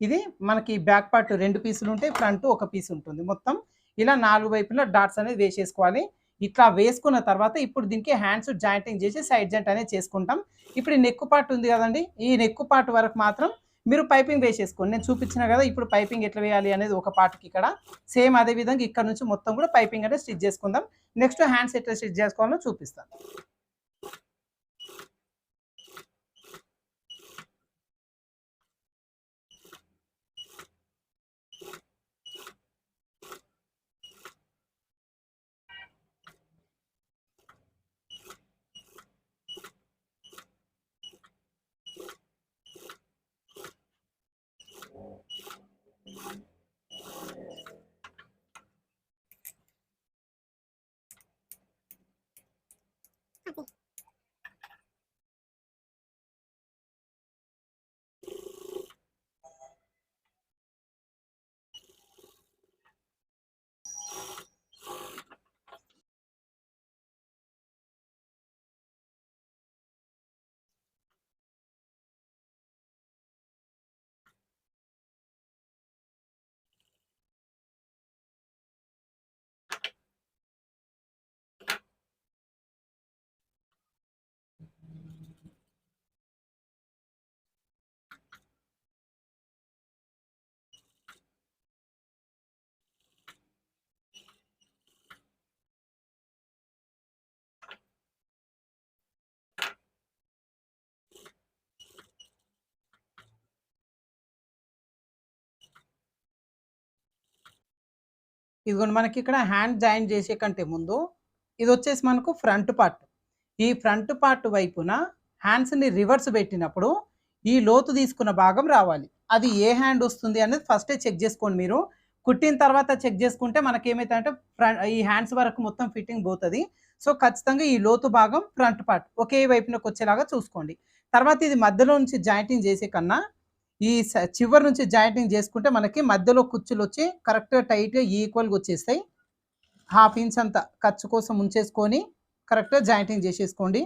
ఇది మనకి బ్యాక్ పార్ట్ 2 పీసులు ఉంటాయి, ఫ్రంట్ 1 పీస్ ఉంటుంది. మొత్తం ఇలా 4 వైపులా డాట్స్ అనేది వేసేసుకోవాలి. ఇట్లా వేసుకున్న తర్వాత ఇప్పుడు దీనికి హ్యాండ్స్ జాయింటింగ్ చేసి సైడ్ జాయింట్ అనేది చేసుకుంటాం. ఇప్పుడు ఈ నెక్ పార్ట్ ఉంది కదండి, ఈ నెక్ పార్ట్ వరకు మాత్రం మీరు పైపింగ్ వేసేసుకోండి. నేను చూపించిన కదా ఇప్పుడు పైపింగ్ ఎట్లా వేయాలి అనేది ఒక పార్ట్కి ఇక్కడ సేమ్ అదే విధంగా ఇక్కడ నుంచి మొత్తం కూడా పైపింగ్ అనేది స్టిచ్ చేసుకుందాం. నెక్స్ట్ హ్యాండ్స్ ఎట్లా స్టిచ్ చేసుకోవాలో చూపిస్తాను. ఇదిగోండి మనకి ఇక్కడ హ్యాండ్ జాయిన్ చేసే కంటే ముందు ఇది వచ్చేసి మనకు ఫ్రంట్ పార్ట్. ఈ ఫ్రంట్ పార్ట్ వైపున హ్యాండ్స్‌ని రివర్స్ పెట్టినప్పుడు ఈ లోతు తీసుకున్న భాగం రావాలి. అది ఏ హ్యాండ్ వస్తుంది అనేది ఫస్టే చెక్ చేసుకోండి మీరు. కుట్టిన తర్వాత చెక్ చేసుకుంటే మనకేమైతదంటే ఈ హ్యాండ్స్ వరకు మొత్తం ఫిట్టింగ్ పోతది. సో, ఖచ్చితంగా ఈ లోతు భాగం ఫ్రంట్ పార్ట్ ఒకే వైపునకి వచ్చేలాగా చూసుకోండి. తర్వాత ఇది మధ్యలో నుంచి జాయింటింగ్ చేసే కన్నా ఈ చివరి నుంచి జాయింటింగ్ చేసుకుంటే మనకి మధ్యలో కుచ్చులొచ్చి కరెక్ట్‌గా టైట్‌గా ఈక్వల్‌గా వచ్చేస్తాయి. హాఫ్ ఇంచ్ అంత ఖర్చు కోసం ఉంచేసుకొని కరెక్ట్‌గా జాయింటింగ్ చేసేసుకోండి.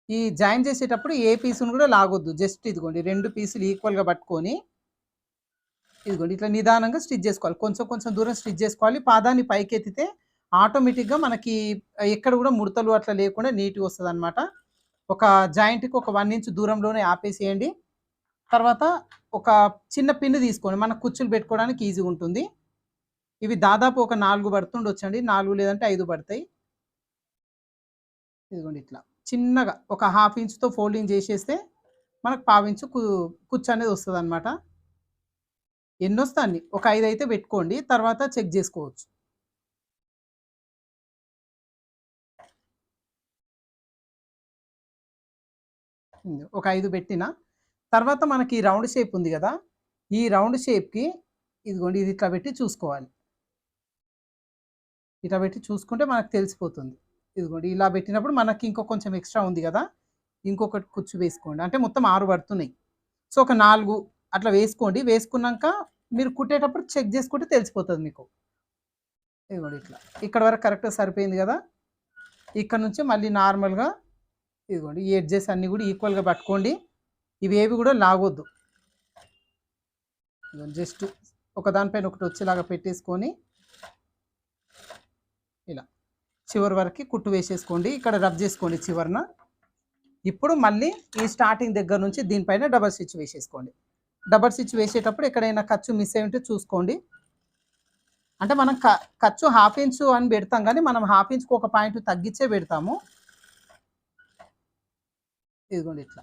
ఈ జాయిన్ చేసేటప్పుడు ఏ పీసును కూడా లాగొద్దు. జస్ట్ ఇదిగోండి 2 పీసులు ఈక్వల్‌గా పట్టుకొని ఇదిగోండి ఇట్లా నిదానంగా స్టిచ్ చేసుకోవాలి. కొంచెం కొంచెం దూరం స్టిచ్ చేసుకోవాలి. పాదాన్ని పైకెత్తితే ఆటోమేటిక్‌గా మనకి ఎక్కడ కూడా ముడతలు అట్లా లేకుండా నీట్‌గా వస్తదనమాట. ఒక జాయింట్‌కి ఒక 1 ఇంచ్ దూరంలోనే ఆపేసేయండి. తర్వాత ఒక చిన్న పిన్ తీసుకోండి. మన కుచ్చులు పెట్టుకోవడానికి ఈజీగా ఉంటుంది. ఇవి దాదాపు ఒక 4 పడుతుండొచ్చండి. 4 లేదంటే 5 పడతాయి. ఇదిగోండి ఇట్లా చిన్నగా ఒక హాఫ్ ఇంచ్‌తో ఫోల్డింగ్ చేసేస్తే మనకు పావించు కుచ్చు అనేది వస్తదనమాట. ఎన్నొస్తే అన్ని. ఒక 5 అయితే పెట్టుకోండి. తర్వాత చెక్ చేసుకోవచ్చు. ఒక 5 పెట్టిన తర్వాత మనకి రౌండ్ షేప్ ఉంది గదా! ఈ రౌండ్ షేప్‌కి ఇదిగోండి ఇది ఇట్లా పెట్టి చూసుకోవాలి. ఇట్లా పెట్టి చూసుకుంటే మనకు తెలిసిపోతుంది. ఇదిగోండి ఇలా పెట్టినప్పుడు మనకి ఇంకో కొంచెం ఎక్స్ట్రా ఉంది గదా! ఇంకొకటి కుచ్చు వేసుకోండి. అంటే మొత్తం 6 పడుతున్నాయి. సో, ఒక 4 అట్లా వేసుకోండి. వేసుకున్నాక మీరు కుట్టేటప్పుడు చెక్ చేసుకుంటే తెలిసిపోతది మీకు. ఇదిగోండి ఇట్లా. ఇక్కడ వరకు కరెక్ట్‌గా సరిపోయింది గదా! ఇక్కడ నుంచి మళ్ళీ నార్మల్‌గా ఇదిగోండి ఈ ఎడ్జెస్ అన్నీ కూడా ఈక్వల్‌గా పట్టుకోండి. ఇవేవి కూడా లాగొద్దు. జస్ట్ ఒకదానిపైన ఒకటి వచ్చేలాగా పెట్టేసుకొని ఇలా చివరి వరకు కుట్టు వేసేసుకోండి. ఇక్కడ రబ్ చేసుకోండి చివరన. ఇప్పుడు మళ్ళీ ఈ స్టార్టింగ్ దగ్గర నుంచి దీనిపైన డబల్ స్టిచ్ వేసేసుకోండి. డబల్ స్టిచ్ వేసేటప్పుడు ఎక్కడైనా ఖర్చు మిస్ అయి ఉంటే చూసుకోండి. అంటే మనం ఖర్చు హాఫ్ ఇంచు అని పెడతాం కానీ మనం హాఫ్ ఇంచుకి ఒక పాయింట్ తగ్గించే పెడతాము. ఇదిగోండి ఇట్లా.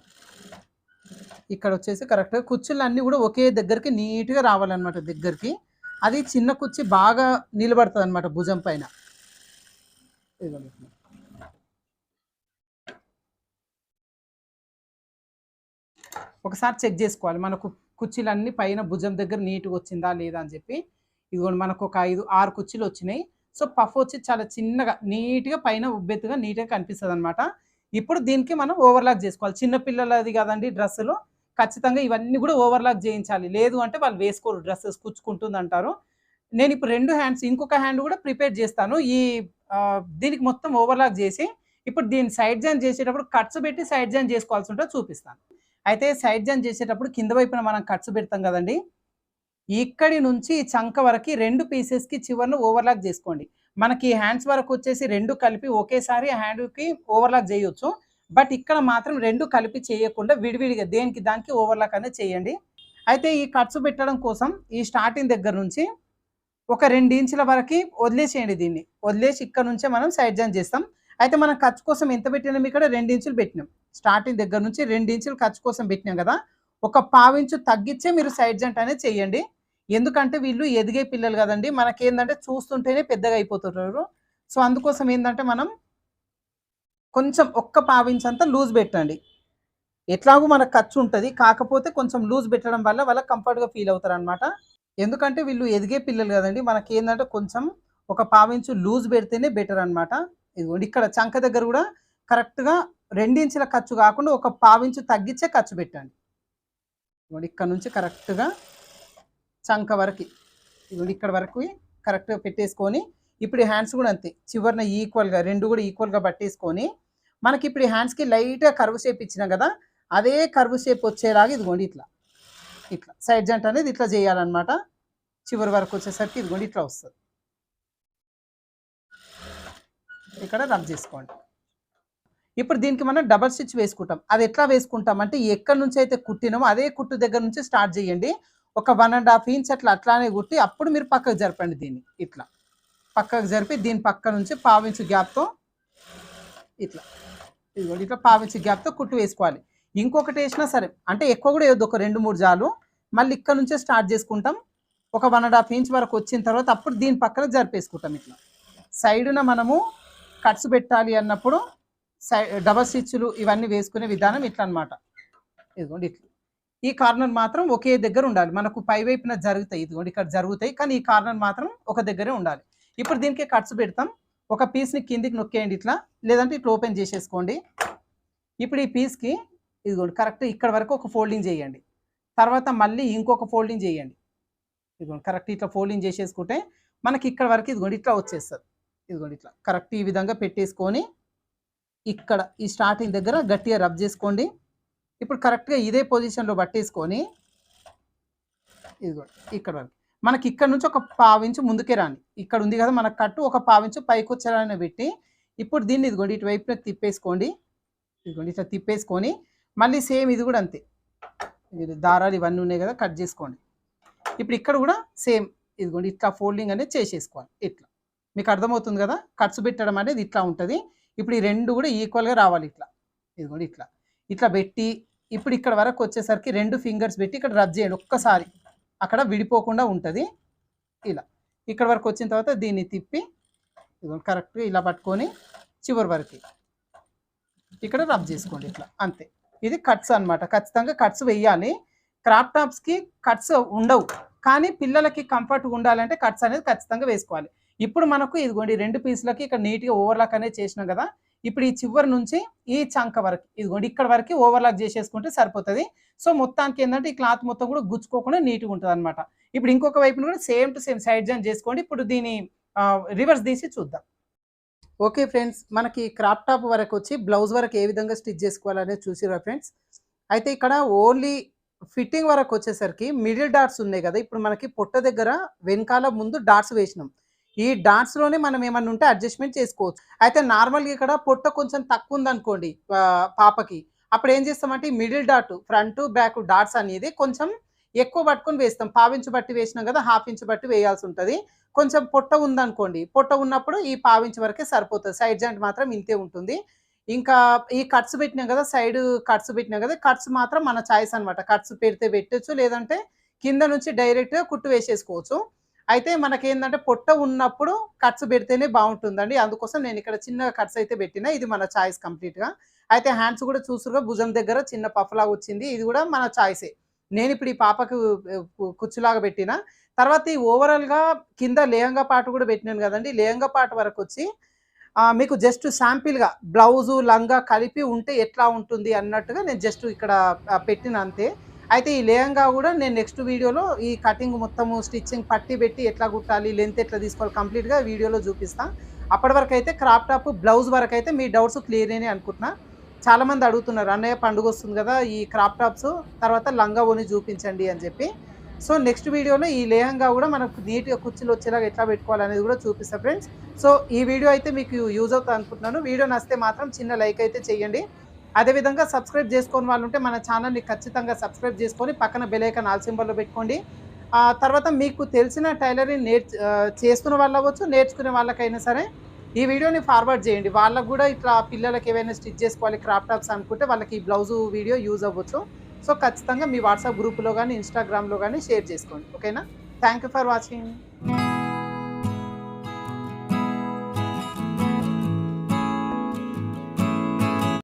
ఇక్కడ వచ్చేసి కరెక్ట్‌గా కుచ్చులు అన్నీ కూడా ఒకే దగ్గరికి నీట్‌గా రావాలన్నమాట దగ్గరికి. అది చిన్న కుర్చీ బాగా నిలబడతదన్నమాట భుజం పైన. ఇదిగోండి ఇట్లా. ఒకసారి చెక్ చేసుకోవాలి. మనకు కుర్చీలన్నీ పైన భుజం దగ్గర నీట్‌గా వచ్చిందా లేదా అని చెప్పి. ఇదిగోండి మనకు ఒక 5, 6 కుర్చీలు వచ్చినాయి. సో, పఫ్ వచ్చి చాలా చిన్నగా నీట్‌గా పైన ఉబ్బెత్తుగా నీట్‌గా కనిపిస్తదనమాట. ఇప్పుడు దీనికి మనం ఓవర్‌లాక్ చేసుకోవాలి. చిన్న పిల్లలది కదండీ డ్రెస్సులు. ఖచ్చితంగా ఇవన్నీ కూడా ఓవర్‌లాక్ చేయించాలి. లేదు అంటే వాళ్ళు వేసుకోరు డ్రెసెస్ కుచ్చుకుంటుందంటారు. నేను ఇప్పుడు 2 హ్యాండ్స్ ఇంకొక హ్యాండ్ కూడా ప్రిపేర్ చేస్తాను. దీనికి మొత్తం ఓవర్‌లాక్ చేసి ఇప్పుడు దీన్ని సైడ్ జాయిన్ చేసేటప్పుడు కట్స్ పెట్టి సైడ్ జాయిన్ చేసుకోవాల్సి ఉంటే చూపిస్తాను. అయితే సైడ్ జాయిన్ చేసేటప్పుడు కింద వైపున మనం కట్స్ పెడతాం కదండీ! ఇక్కడి నుంచి చంక వరకి 2 పీసెస్‌కి చివరన ఓవర్‌లాక్ చేసుకోండి. మనకి హ్యాండ్స్ వరకు వచ్చేసి 2 కలిపి ఒకేసారి హ్యాండ్‌కి ఓవర్‌లాక్ చేయొచ్చు. బట్ ఇక్కడ మాత్రం 2 కలిపి చేయకుండా విడివిడిగా దేనికి దానికి ఓవర్‌లాక్ అనేది చేయండి. అయితే ఈ కట్స్ పెట్టడం కోసం ఈ స్టార్టింగ్ దగ్గర నుంచి ఒక 2 ఇంచుల వరకి వదిలేసేయండి దీన్ని. వదిలేసి ఇక్కడ నుంచే మనం సైడ్ జాయిన్ చేస్తాం. అయితే మనం ఖర్చు కోసం ఎంత పెట్టినాం ఇక్కడ 2 ఇంచులు పెట్టినాం. స్టార్టింగ్ దగ్గర నుంచి 2 ఇంచులు ఖర్చు కోసం పెట్టినాం కదా! ఒక పావించు తగ్గించే మీరు సైడ్ జాయింట్ అనేది చేయండి. ఎందుకంటే వీళ్ళు ఎదిగే పిల్లలు కదండీ! మనకేందంటే చూస్తుంటేనే పెద్దగా అయిపోతున్నారు. సో, అందుకోసం ఏందంటే మనం కొంచెం ఒక్క పావించంత లూజ్ పెట్టండి. ఎట్లాగో మనకు ఖర్చు ఉంటది. కాకపోతే కొంచెం లూజ్ పెట్టడం వల్ల వాళ్ళకి కంఫర్ట్‌గా ఫీల్ అవుతారనమాట. ఎందుకంటే వీళ్ళు ఎదిగే పిల్లలు కదండీ! మనకేందంటే కొంచెం ఒక పావించు లూజ్ పెడితేనే బెటర్ అనమాట. ఇదిగోండి ఇక్కడ చంక దగ్గర కూడా కరెక్ట్‌గా 2 ఇంచుల ఖర్చు కాకుండా ఒక పావించు తగ్గించే ఖర్చు పెట్టండి. ఇదిగోండి ఇక్కడ నుంచి కరెక్ట్‌గా చంక వరకి ఇదిగోండి ఇక్కడ వరకు కరెక్ట్‌గా పెట్టేసుకొని ఇప్పుడు ఈ హ్యాండ్స్ కూడా అంతే. చివరన ఈక్వల్‌గా 2 కూడా ఈక్వల్‌గా పట్టేసుకొని మనకి ఇప్పుడు ఈ హ్యాండ్స్‌కి లైట్‌గా కర్వ్ షేప్ ఇచ్చినాం కదా! అదే కర్వ్ షేప్ వచ్చేలాగా ఇదిగోండి ఇట్లా. ఇట్లా సైడ్ జాయింట్ అనేది ఇట్లా చేయాలన్నమాట. చివరి వరకు వచ్చేసరికి ఇదిగోండి ఇట్లా వస్తది. ఇక్కడ రబ్ చేసుకోండి. ఇప్పుడు దీనికి మనం డబల్ స్టిచ్ వేసుకుంటాం. అది ఎట్లా వేసుకుంటాం అంటే ఎక్కడి నుంచి అయితే కుట్టినామో అదే కుట్టు దగ్గర నుంచి స్టార్ట్ చేయండి. ఒక 1 ½ ఇంచ్ అట్లానే కుట్టి అప్పుడు మీరు పక్కకు జరపండి దీన్ని. ఇట్లా పక్కకు జరిపి దీని పక్క నుంచి పావించు గ్యాప్‌తో ఇట్లా ఇదిగోండి ఇట్లా పావించు గ్యాప్‌తో కుట్టు వేసుకోవాలి. ఇంకొకటి వేసినా సరే, అంటే ఎక్కువ కూడా వేయొద్దు, ఒక 2-3 జాలు. మళ్ళీ ఇక్కడ నుంచే స్టార్ట్ చేసుకుంటాం. ఒక 1.5 ఇంచ్ వరకు వచ్చిన తర్వాత అప్పుడు దీని పక్కన జరిపేసుకుంటాం. ఇట్లా సైడున మనము కట్స్ పెట్టాలి అన్నప్పుడు డబల్ స్టిచ్లు ఇవన్నీ వేసుకునే విధానం ఇట్లా అనమాట. ఇదిగోండి ఇట్లా. ఈ కార్నర్ మాత్రం ఒకే దగ్గర ఉండాలి. మనకు పై వైపున జరుగుతాయి, ఇదిగోండి ఇక్కడ జరుగుతాయి, కానీ ఈ కార్నర్ మాత్రం ఒక దగ్గరే ఉండాలి. ఇప్పుడు దీనికి కట్స్ పెడతాం. ఒక పీస్ని కిందికి నొక్కేయండి ఇట్లా, లేదంటే ఇట్లా ఓపెన్ చేసేసుకోండి. ఇప్పుడు ఈ పీస్కి ఇదిగోండి కరెక్ట్ ఇక్కడ వరకు ఒక ఫోల్డింగ్ చేయండి. తర్వాత మళ్ళీ ఇంకొక ఫోల్డింగ్ చేయండి. ఇదిగోండి కరెక్ట్ ఇట్లా ఫోల్డింగ్ చేసేసుకుంటే మనకి ఇక్కడ వరకు ఇదిగోండి ఇట్లా వచ్చేస్తుంది. ఇదిగోండి ఇట్లా కరెక్ట్ ఈ విధంగా పెట్టేసుకొని ఇక్కడ ఈ స్టార్టింగ్ దగ్గర గట్టిగా రబ్ చేసుకోండి. ఇప్పుడు కరెక్ట్గా ఇదే పొజిషన్లో పట్టేసుకొని ఇదిగోండి ఇక్కడ వరకు మనకి ఇక్కడ నుంచి ఒక 1/2 ఇంచు ముందుకే రాని, ఇక్కడ ఉంది కదా మనకు కట్టు, ఒక 1/2 ఇంచు పైకి వచ్చేలానే పెట్టి ఇప్పుడు దీన్ని ఇదిగోండి ఇటువైపున తిప్పేసుకోండి. ఇదిగోండి ఇట్లా తిప్పేసుకొని మళ్ళీ సేమ్ ఇది కూడా అంతే, ఇది దారాలు ఇవన్నీ ఉన్నాయి కదా కట్ చేసుకోండి. ఇప్పుడు ఇక్కడ కూడా సేమ్ ఇదిగోండి ఇట్లా ఫోల్డింగ్ అనేది చేసేసుకోవాలి. ఇట్లా మీకు అర్థమవుతుంది కదా, కట్స్ పెట్టడం అనేది ఇట్లా ఉంటుంది. ఇప్పుడు ఈ రెండు కూడా ఈక్వల్గా రావాలి. ఇట్లా ఇదిగోండి ఇట్లా ఇట్లా పెట్టి ఇప్పుడు ఇక్కడ వరకు వచ్చేసరికి 2 ఫింగర్స్ పెట్టి ఇక్కడ రబ్ చేయండి ఒక్కసారి, అక్కడ విడిపోకుండా ఉంటుంది. ఇలా ఇక్కడ వరకు వచ్చిన తర్వాత దీన్ని తిప్పి ఇదిగోండి కరెక్ట్గా ఇలా పట్టుకొని చివరి వరకు ఇక్కడ రబ్ చేసుకోండి. ఇట్లా అంతే. ఇది కట్స్ అనమాట. ఖచ్చితంగా కట్స్ వేయాలి. క్రాప్ టాప్స్కి కట్స్ ఉండవు, కానీ పిల్లలకి కంఫర్ట్గా ఉండాలంటే కట్స్ అనేది ఖచ్చితంగా వేసుకోవాలి. ఇప్పుడు మనకు ఇదిగోండి 2 పీసులకి ఇక్కడ నీట్గా ఓవర్లాక్ అనేది చేసినాం కదా. ఇప్పుడు ఈ చివరి నుంచి ఈ చంక వరకు ఇదిగోండి ఇక్కడ వరకు ఓవర్లాక్ చేసేసుకుంటే సరిపోతుంది. సో మొత్తానికి ఏంటంటే ఈ క్లాత్ మొత్తం కూడా గుచ్చుకోకుండా నీట్గా ఉంటుంది అనమాట. ఇప్పుడు ఇంకొక వైపున కూడా same to same side join చేసుకోండి. ఇప్పుడు దీని రివర్స్ తీసి చూద్దాం. ఓకే ఫ్రెండ్స్, మనకి క్రాప్ టాప్ వరకు వచ్చి బ్లౌజ్ వరకు ఏ విధంగా స్టిచ్ చేసుకోవాలనేది చూసిరా ఫ్రెండ్స్. అయితే ఇక్కడ ఓన్లీ ఫిట్టింగ్ వరకు వచ్చేసరికి మిడిల్ డాట్స్ ఉన్నాయి కదా, ఇప్పుడు మనకి పొట్ట దగ్గర వెనకాల ముందు డాట్స్ వేసినాం. ఈ డాట్స్లోనే మనం ఏమన్నా ఉంటే అడ్జస్ట్మెంట్ చేసుకోవచ్చు. అయితే నార్మల్గా ఇక్కడ పొట్ట కొంచెం తక్కువ ఉందనుకోండి పాపకి, అప్పుడు ఏం చేస్తామంటే ఈ middle dot front back dots అనేది కొంచెం ఎక్కువ పట్టుకొని వేస్తాం. 1/2 ఇంచు బట్టి వేసినాం కదా, 1/2 ఇంచు బట్టి వేయాల్సి ఉంటుంది. కొంచెం పొట్ట ఉందనుకోండి, పొట్ట ఉన్నప్పుడు ఈ 1/2 ఇంచు వరకే సరిపోతుంది. సైడ్ జాయింట్ మాత్రం ఇంతే ఉంటుంది. ఇంకా ఈ కట్స్ పెట్టినాం కదా, సైడ్ కట్స్ పెట్టినాం కదా, కట్స్ మాత్రం మన చాయిస్ అనమాట. కట్స్ పెడితే పెట్టచ్చు, లేదంటే కింద నుంచి డైరెక్ట్గా కుట్టు వేసేసుకోవచ్చు. అయితే మనకేంటంటే పొట్ట ఉన్నప్పుడు కట్స్ పెడితేనే బాగుంటుందండి. అందుకోసం నేను ఇక్కడ చిన్న కట్స్ అయితే పెట్టినా, ఇది మన చాయిస్ కంప్లీట్గా. అయితే హ్యాండ్స్ కూడా చూసురుగా భుజం దగ్గర చిన్న పఫ్ లాగా వచ్చింది, ఇది కూడా మన చాయిసే. నేను ఇప్పుడు ఈ పాపకు కుచ్చులాగా పెట్టిన తర్వాత ఈ ఓవరాల్గా కింద లేహంగా పార్ట్ కూడా పెట్టినాను కదండి. లేహంగా పార్ట్ వరకు వచ్చి మీకు జస్ట్ శాంపిల్గా బ్లౌజు లంగా కలిపి ఉంటే ఎట్లా ఉంటుంది అన్నట్టుగా నేను జస్ట్ ఇక్కడ పెట్టిన అంతే. అయితే ఈ లేహంగా కూడా నేను నెక్స్ట్ వీడియోలో ఈ కటింగ్ మొత్తము స్టిచ్చింగ్ పట్టి పెట్టి ఎట్లా కుట్టాలి, లెంత్ ఎట్లా తీసుకోవాలి కంప్లీట్గా వీడియోలో చూపిస్తాను. అప్పటి వరకు అయితే క్రాప్ టాప్ బ్లౌజ్ వరకు అయితే మీ డౌట్స్ క్లియర్ అని అనుకుంటున్నా. చాలామంది అడుగుతున్నారు, అన్నయ్య పండుగ వస్తుంది కదా, ఈ క్రాప్ టాప్స్ తర్వాత లంగా ఓని చూపించండి అని చెప్పి. సో నెక్స్ట్ వీడియోలో ఈ లేహంగా కూడా మనకు నీట్గా కుర్చీలు వచ్చేలాగా ఎట్లా పెట్టుకోవాలనేది కూడా చూపిస్తాను ఫ్రెండ్స్. సో ఈ వీడియో అయితే మీకు యూజ్ అవుతుంది అనుకుంటున్నాను. వీడియో నచ్చితే మాత్రం చిన్న లైక్ అయితే చేయండి. అదేవిధంగా సబ్స్క్రైబ్ చేసుకొని వాళ్ళు ఉంటే మన ఛానల్ని ఖచ్చితంగా సబ్స్క్రైబ్ చేసుకొని పక్కన బెల్ ఐకాన్ ఆల్ సింబల్లో పెట్టుకోండి. తర్వాత మీకు తెలిసిన టైలరింగ్ చేస్తున్న వాళ్ళు అవ్వచ్చు, నేర్చుకునే వాళ్ళకైనా సరే ఈ వీడియోని ఫార్వర్డ్ చేయండి. వాళ్ళకు కూడా ఇట్లా పిల్లలకి ఏవైనా స్టిచ్ చేసుకోవాలి క్రాప్ టాప్స్ అనుకుంటే వాళ్ళకి ఈ బ్లౌజు వీడియో యూజ్ అవ్వచ్చు. సో ఖచ్చితంగా మీ వాట్సాప్ గ్రూప్లో కానీ ఇన్స్టాగ్రామ్లో కానీ షేర్ చేసుకోండి. ఓకేనా? Thank you for watching.